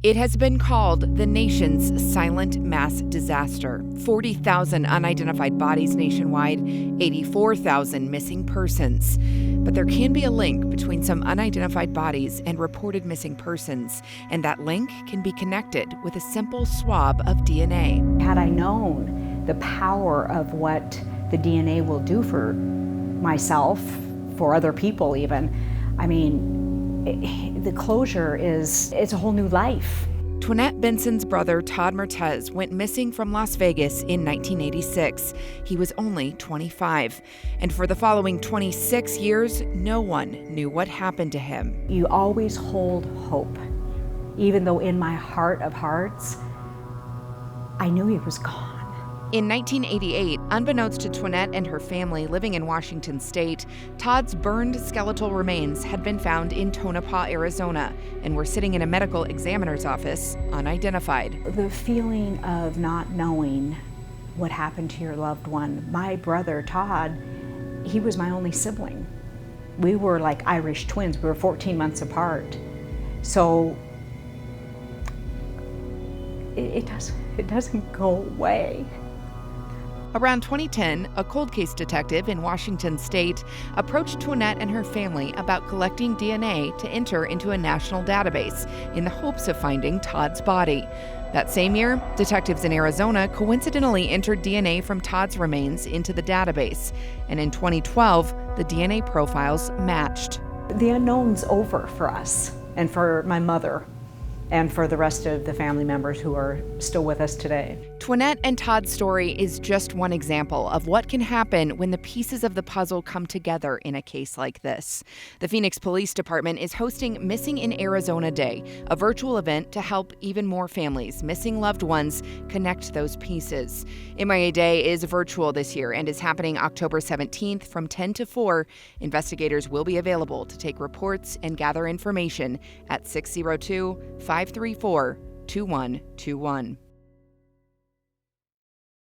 It has been called the nation's silent mass disaster. 40,000 unidentified bodies nationwide, 84,000 missing persons. But there can be a link between some unidentified bodies and reported missing persons, and that link can be connected with a simple swab of DNA. Had I known the power of what the DNA will do for myself, for other people even, the closure it's a whole new life. Twinette Benson's brother, Todd Mertez, went missing from Las Vegas in 1986. He was only 25. And for the following 26 years, no one knew what happened to him. You always hold hope, even though in my heart of hearts, I knew he was gone. In 1988, unbeknownst to Twinette and her family living in Washington state, Todd's burned skeletal remains had been found in Tonopah, Arizona, and were sitting in a medical examiner's office, unidentified. The feeling of not knowing what happened to your loved one. My brother, Todd, he was my only sibling. We were like Irish twins. We were 14 months apart. So it doesn't go away. Around 2010, a cold case detective in Washington state approached Twinette and her family about collecting DNA to enter into a national database in the hopes of finding Todd's body. That same year, detectives in Arizona coincidentally entered DNA from Todd's remains into the database, and in 2012, the DNA profiles matched. The unknown's over for us and for my mother and for the rest of the family members who are still with us today. Twinette and Todd's story is just one example of what can happen when the pieces of the puzzle come together in a case like this. The Phoenix Police Department is hosting Missing in Arizona Day, a virtual event to help even more families, missing loved ones, connect those pieces. MIA Day is virtual this year and is happening October 17th from 10 to 4. Investigators will be available to take reports and gather information at 602-534-2121.